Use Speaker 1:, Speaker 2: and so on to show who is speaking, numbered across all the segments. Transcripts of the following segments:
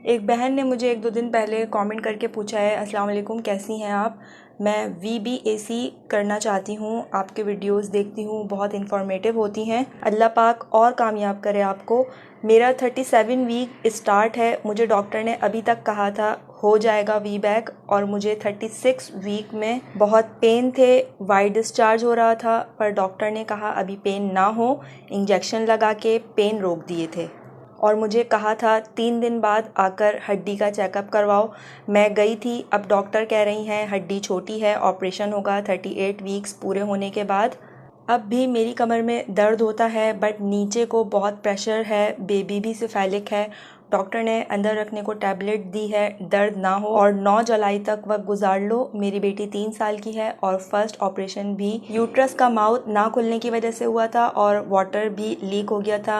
Speaker 1: एक बहन ने मुझे 1-2 दिन पहले कमेंट करके पूछा है, अस्सलाम वालेकुम, कैसी हैं आप? मैं VBAC करना चाहती हूँ। आपके वीडियोस देखती हूँ, बहुत इन्फॉर्मेटिव होती हैं। अल्लाह पाक और कामयाब करे आपको। मेरा 37 वीक स्टार्ट है। मुझे डॉक्टर ने अभी तक कहा था हो जाएगा VBAC, और मुझे 36 वीक में बहुत पेन थे, वाइड डिस्चार्ज हो रहा था, पर डॉक्टर ने कहा अभी पेन ना हो, इंजेक्शन लगा के पेन रोक दिए थे और मुझे कहा था 3 दिन बाद आकर हड्डी का चेकअप करवाओ। मैं गई थी। अब डॉक्टर कह रही हैं हड्डी छोटी है, ऑपरेशन होगा 38 वीक्स पूरे होने के बाद। अब भी मेरी कमर में दर्द होता है, बट नीचे को बहुत प्रेशर है, बेबी भी सिफेलिक है। डॉक्टर ने अंदर रखने को टैबलेट दी है, दर्द ना हो, और 9 जुलाई तक वक्त गुजार लो। मेरी बेटी 3 साल की है और फर्स्ट ऑपरेशन भी यूट्रस का माउथ ना खुलने की वजह से हुआ था और वाटर भी लीक हो गया था।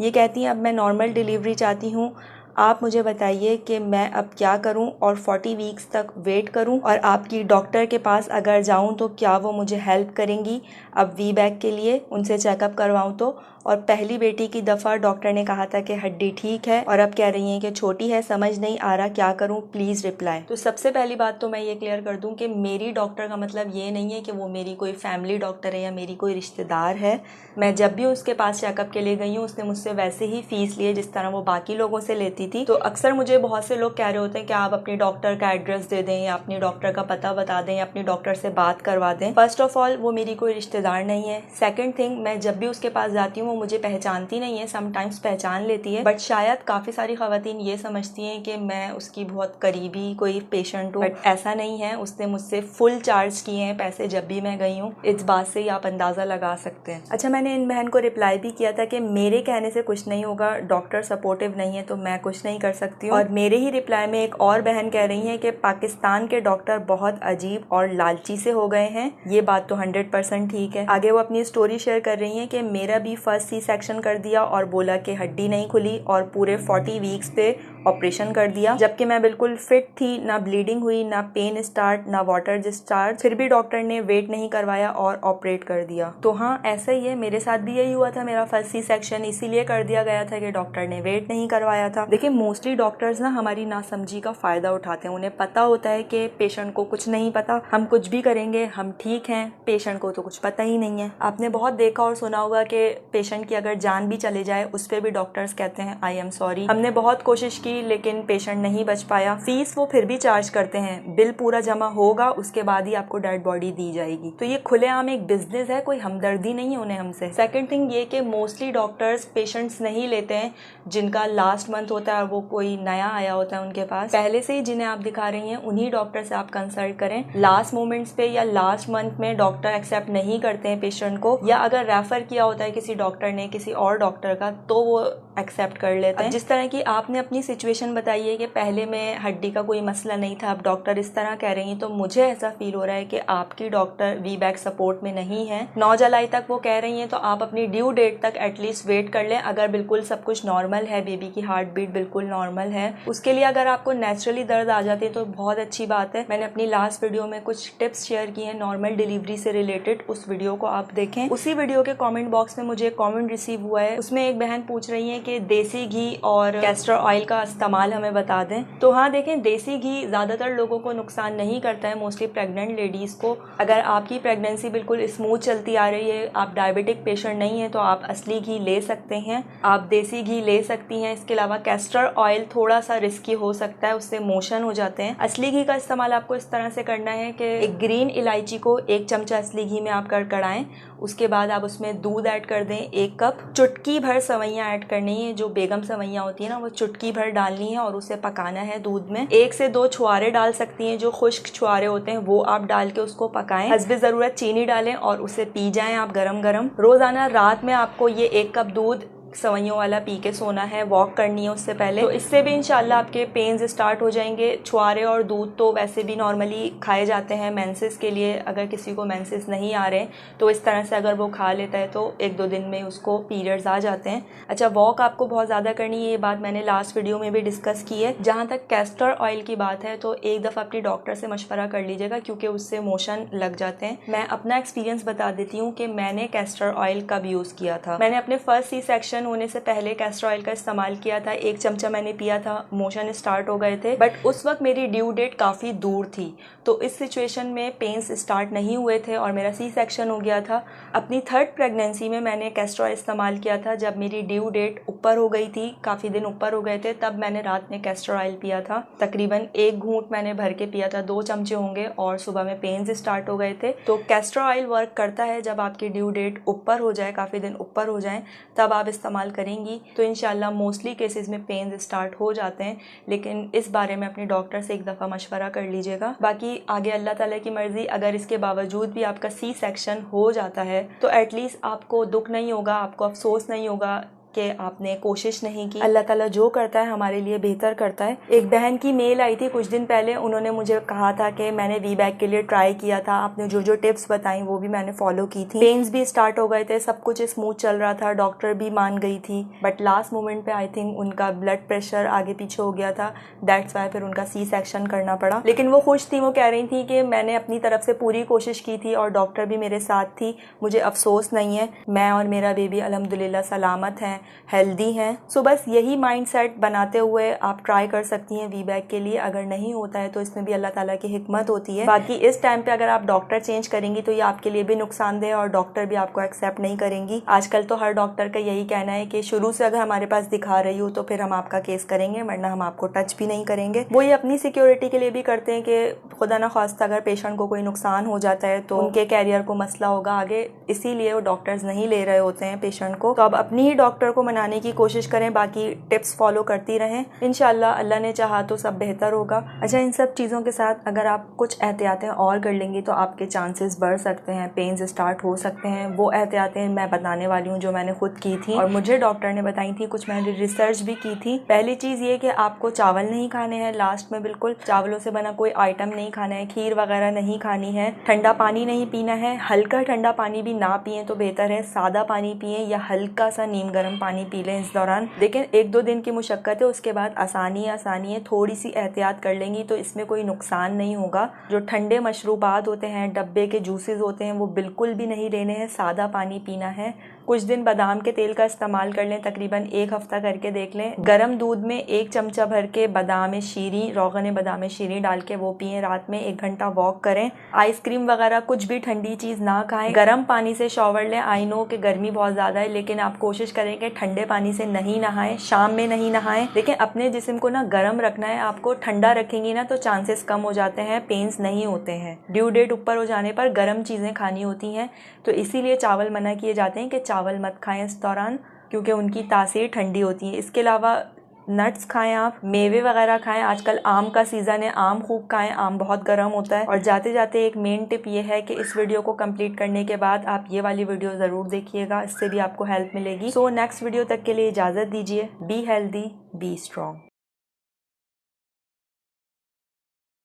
Speaker 1: ये कहती हैं अब मैं नॉर्मल डिलीवरी चाहती हूँ। आप मुझे बताइए कि मैं अब क्या करूं, और 40 वीक्स तक वेट करूं, और आपकी डॉक्टर के पास अगर जाऊं तो क्या वो मुझे हेल्प करेंगी अब VBAC के लिए, उनसे चेकअप करवाऊं तो। और पहली बेटी की दफ़ा डॉक्टर ने कहा था कि हड्डी ठीक है, और अब कह रही हैं कि छोटी है, समझ नहीं आ रहा क्या करूं, प्लीज़ रिप्लाई। तो सबसे पहली बात तो मैं ये क्लियर कर दूं कि मेरी डॉक्टर का मतलब ये नहीं है कि वो मेरी कोई फैमिली डॉक्टर है या मेरी कोई रिश्तेदार है। मैं जब भी उसके पास चेकअप के लिए गई हूँ, उसने मुझसे वैसे ही फ़ीस लिए जिस तरह वो बाकी लोगों से लेती थी। तो अक्सर मुझे बहुत से लोग कह रहे होते हैं कि आप अपनी डॉक्टर का एड्रेस दे दें या अपनी डॉक्टर का पता बता दें या अपनी डॉक्टर से बात करवा दें। फर्स्ट ऑफ ऑल वो मेरी कोई रिश्तेदार नहीं है। सेकंड थिंग, मैं जब भी उसके पास जाती हूँ वो मुझे पहचानती नहीं है, समटाइम्स पहचान लेती है, बट शायद काफ़ी सारी ख़वातीन ये समझती हैं कि मैं उसकी बहुत करीबी कोई पेशेंट हूँ, बट ऐसा नहीं है। उसने मुझसे फुल चार्ज किए हैं पैसे जब भी मैं गई हूँ। इस बात से ही आप अंदाज़ा लगा सकते हैं। अच्छा, मैंने इन बहन को रिप्लाई भी किया था कि मेरे कहने से कुछ नहीं होगा, डॉक्टर सपोर्टिव नहीं है तो मैं कुछ नहीं कर सकती हूँ। और मेरे ही रिप्लाई में एक और बहन कह रही हैं कि पाकिस्तान के डॉक्टर बहुत अजीब और लालची से हो गए हैं। ये बात तो 100% ठीक है। आगे वो अपनी स्टोरी शेयर कर रही हैं कि मेरा भी फर्स्ट C-सेक्शन कर दिया और बोला कि हड्डी नहीं खुली, और पूरे 40 वीक्स पे ऑपरेशन कर दिया, जबकि मैं बिल्कुल फिट थी, ना ब्लीडिंग हुई, ना पेन स्टार्ट, ना वाटर डिस्चार्ज। फिर भी डॉक्टर ने वेट नहीं करवाया और ऑपरेट कर दिया। तो हाँ, ऐसा ही है, मेरे साथ भी यही हुआ था। मेरा फर्स्ट C-सेक्शन इसीलिए कर दिया गया था कि डॉक्टर ने वेट नहीं करवाया था। देखिए, मोस्टली डॉक्टर्स ना हमारी नासमझी का फायदा उठाते हैं। उन्हें पता होता है कि पेशेंट को कुछ नहीं पता, हम कुछ भी करेंगे, हम ठीक हैं, पेशेंट को तो कुछ पता ही नहीं है। आपने बहुत देखा और सुना होगा कि पेशेंट की अगर जान भी चले जाए उस पर भी डॉक्टर्स कहते हैं आई एम सॉरी, हमने बहुत कोशिश की लेकिन पेशेंट नहीं बच पाया। फीस वो फिर भी चार्ज करते हैं, बिल पूरा जमा होगा उसके बाद ही आपको डेड बॉडी दी जाएगी। तो ये खुलेआम एक बिजनेस है, कोई हमदर्दी नहीं है उन्हें हमसे। सेकंड थिंग ये कि मोस्टली डॉक्टर्स पेशेंट्स नहीं लेते हैं जिनका लास्ट मंथ होता है और वो कोई नया आया होता है उनके पास। पहले से ही जिन्हें आप दिखा रही हैं उन्हीं डॉक्टर से आप कंसल्ट करें। लास्ट मोमेंट्स पे या लास्ट मंथ में डॉक्टर एक्सेप्ट नहीं करते हैं पेशेंट को, या अगर रेफर किया होता है किसी डॉक्टर ने किसी और डॉक्टर का तो वो एक्सेप्ट कर लेते हैं। जिस तरह की आपने अपनी सिचुएशन बताई है कि पहले में हड्डी का कोई मसला नहीं था, अब डॉक्टर इस तरह कह रही हैं, तो मुझे ऐसा फील हो रहा है कि आपकी डॉक्टर VBAC सपोर्ट में नहीं है। 9 जुलाई तक वो कह रही हैं, तो आप अपनी ड्यू डेट तक एटलीस्ट वेट कर लें। अगर बिल्कुल सब कुछ नॉर्मल है, बेबी की हार्ट बीट बिल्कुल नॉर्मल है, उसके लिए अगर आपको नेचुरली दर्द आ जाते हैं तो बहुत अच्छी बात है। मैंने अपनी लास्ट वीडियो में कुछ टिप्स शेयर की हैं नॉर्मल डिलीवरी से रिलेटेड, उस वीडियो को आप देखें। उसी वीडियो के कमेंट बॉक्स में मुझे कमेंट रिसीव हुआ है, उसमें एक बहन पूछ रही है कि देसी घी और कैस्टर ऑयल का इस्तेमाल हमें बता दें। तो हाँ, देखें, देसी घी ज़्यादातर लोगों को नुकसान नहीं करता है, मोस्टली प्रेग्नेंट लेडीज़ को। अगर आपकी प्रेगनेंसी बिल्कुल स्मूथ चलती आ रही है, आप डायबिटिक पेशेंट नहीं है, तो आप असली घी ले सकते हैं, आप देसी घी ले सकती हैं। इसके अलावा कैस्टर ऑयल थोड़ा सा रिस्की हो सकता है, उससे मोशन हो जाते हैं। असली घी का इस्तेमाल आपको इस तरह से करना है कि एक ग्रीन इलायची को 1 चमचा असली घी में आप कड़ाएं, उसके बाद आप उसमें दूध ऐड कर दें 1 कप, चुटकी भर सवैयाँ ऐड करनी है, जो बेगम सवैयाँ होती है ना, वो चुटकी भर डालनी है और उसे पकाना है दूध में। 1 से 2 छुआरे डाल सकती हैं, जो खुश्क छुआरे होते हैं वो आप डाल के उसको पकाएं। हस्बे ज़रूरत चीनी डालें और उसे पी जाएं आप गरम गरम। रोज़ाना रात में आपको ये 1 कप दूध सवैयों वाला पी के सोना है, वॉक करनी है उससे पहले। तो इससे भी इंशाल्लाह आपके पेन्स स्टार्ट हो जाएंगे। छुआरे और दूध तो वैसे भी नॉर्मली खाए जाते हैं मेंसेस के लिए, अगर किसी को मेंसेस नहीं आ रहे तो इस तरह से अगर वो खा लेता है तो 1-2 दिन में उसको पीरियड्स आ जाते हैं। अच्छा, वॉक आपको बहुत ज़्यादा करनी है, ये बात मैंने लास्ट वीडियो में भी डिस्कस की है। जहाँ तक कैस्टर ऑयल की बात है तो एक दफ़ा अपनी डॉक्टर से मशवरा कर लीजिएगा, क्योंकि उससे मोशन लग जाते हैं। मैं अपना एक्सपीरियंस बता देती हूँ कि मैंने कैस्टर ऑयल कब यूज़ किया था। मैंने अपने फर्स्ट C-सेक्शन सेक्शन होने से पहले कैस्टर ऑयल का इस्तेमाल किया था, 1 चमचा मैंने पिया था, मोशन स्टार्ट हो गए थे, बट उस वक्त मेरी ड्यू डेट काफ़ी दूर थी, तो इस सिचुएशन में पेन्स स्टार्ट नहीं हुए थे और मेरा सी सेक्शन हो गया था। अपनी 3rd प्रेगनेंसी में मैंने कैस्टर ऑयल इस्तेमाल किया था जब मेरी ड्यू डेट ऊपर हो गई थी, काफ़ी दिन ऊपर हो गए थे, तब मैंने रात में कैस्टर ऑयल पिया था। तकरीबन 1 घूंट मैंने भर के पिया था, 2 चमचे होंगे, और सुबह में पेन्स स्टार्ट हो गए थे। तो कैस्टर ऑयल वर्क करता है जब आपकी ड्यू डेट ऊपर हो जाए, काफ़ी दिन ऊपर हो जाए, तब आप इस्तेमाल करेंगी तो इंशाल्लाह मोस्टली केसेस में पेन्स स्टार्ट हो जाते हैं, लेकिन इस बारे में अपने डॉक्टर से एक दफ़ा मशवरा कर लीजिएगा। बाकी आगे अल्लाह ताला की मर्ज़ी, अगर इसके बावजूद भी आपका सी सेक्शन हो जाता है तो एटलीस्ट आपको दुख नहीं होगा, आपको अफसोस नहीं होगा कि आपने कोशिश नहीं की। अल्लाह ताला जो करता है हमारे लिए बेहतर करता है। एक बहन की मेल आई थी कुछ दिन पहले, उन्होंने मुझे कहा था कि मैंने वी बैक के लिए ट्राई किया था, आपने जो जो टिप्स बताई वो भी मैंने फॉलो की थी, पेन्स भी स्टार्ट हो गए थे, सब कुछ स्मूथ चल रहा था, डॉक्टर भी मान गई थी, बट लास्ट मोमेंट पे आई थिंक उनका ब्लड प्रेशर आगे पीछे हो गया था, दैट्स वाई फिर उनका सी सेक्शन करना पड़ा। लेकिन वो खुश थी, वो कह रही थी कि मैंने अपनी तरफ से पूरी कोशिश की थी और डॉक्टर भी मेरे साथ थी, मुझे अफसोस नहीं है, मैं और मेरा बेबी अल्हम्दुलिल्लाह सलामत हैं, हेल्दी हैं। सो बस यही माइंडसेट बनाते हुए आप ट्राई कर सकती हैं वी बैक के लिए। अगर नहीं होता है तो इसमें भी अल्लाह ताला की हिकमत होती है। बाकी इस टाइम पे अगर आप डॉक्टर चेंज करेंगी तो ये आपके लिए भी नुकसानदेह है और डॉक्टर भी आपको एक्सेप्ट नहीं करेंगी। आजकल तो हर डॉक्टर का यही कहना है कि शुरू से अगर हमारे पास दिखा रही हो तो फिर हम आपका केस करेंगे, वरना हम आपको टच भी नहीं करेंगे। वो ये अपनी सिक्योरिटी के लिए भी करते हैं कि खुदा ना खास्ता अगर पेशेंट को कोई नुकसान हो जाता है तो उनके कैरियर को मसला होगा आगे, इसीलिए वो डॉक्टर्स नहीं ले रहे होते हैं पेशेंट को। तो अब अपनी ही डॉक्टर को मनाने की कोशिश करें, बाकी टिप्स फॉलो करती रहें, इंशाल्लाह अल्लाह ने चाहा तो सब बेहतर होगा। अच्छा, इन सब चीज़ों के साथ अगर आप कुछ एहतियातें और कर लेंगी तो आपके चांसेस बढ़ सकते हैं, पेन्स स्टार्ट हो सकते हैं। वो एहतियातें मैं बताने वाली हूँ जो मैंने खुद की थी और मुझे डॉक्टर ने बताई थी, कुछ मैंने रिसर्च भी की थी। पहली चीज़ ये कि आपको चावल नहीं खाने हैं, लास्ट में बिल्कुल चावलों से बना कोई आइटम नहीं खाना है, खीर वगैरह नहीं खानी है, ठंडा पानी नहीं पीना है, हल्का ठंडा पानी भी ना पिए तो बेहतर है, सादा पानी पिए या हल्का सा नीम गर्म पानी पी लें इस दौरान। लेकिन 1-2 दिन की मुशक्क़त है, उसके बाद आसानी है, थोड़ी सी एहतियात कर लेंगी तो इसमें कोई नुकसान नहीं होगा। जो ठंडे मशरूबात होते हैं, डब्बे के जूसेस होते हैं, वो बिल्कुल भी नहीं लेने हैं, सादा पानी पीना है। कुछ दिन बादाम के तेल का इस्तेमाल कर लें, तकरीबन 1 हफ्ता करके देख लें। गर्म दूध में 1 चमचा भर के बादाम शीरी, रोगन बादाम शीरी डाल के वो पिएं, रात में 1 घंटा वॉक करें। आइसक्रीम वगैरह कुछ भी ठंडी चीज़ ना खाएं, गर्म पानी से शॉवर लें। आई नो कि गर्मी बहुत ज़्यादा है, लेकिन आप कोशिश करें कि ठंडे पानी से नहीं नहाएं, शाम में नहीं नहाएं। लेकिन अपने जिस्म को ना गर्म रखना है, आपको ठंडा रखेंगी ना तो चांसेस कम हो जाते हैं, पेन्स नहीं होते हैं। ड्यू डेट ऊपर हो जाने पर गर्म चीज़ें खानी होती हैं, तो इसीलिए चावल मना किए जाते हैं कि चावल मत खाएं इस दौरान, क्योंकि उनकी तासीर ठंडी होती है। इसके अलावा नट्स खाएं, आप मेवे वगैरह खाएं। आजकल आम का सीज़न है, आम खूब खाएं, आम बहुत गर्म होता है। और जाते जाते एक मेन टिप ये है कि इस वीडियो को कंप्लीट करने के बाद आप ये वाली वीडियो ज़रूर देखिएगा, इससे भी आपको हेल्प मिलेगी। सो नेक्स्ट वीडियो तक के लिए इजाज़त दीजिए। Be healthy, be strong.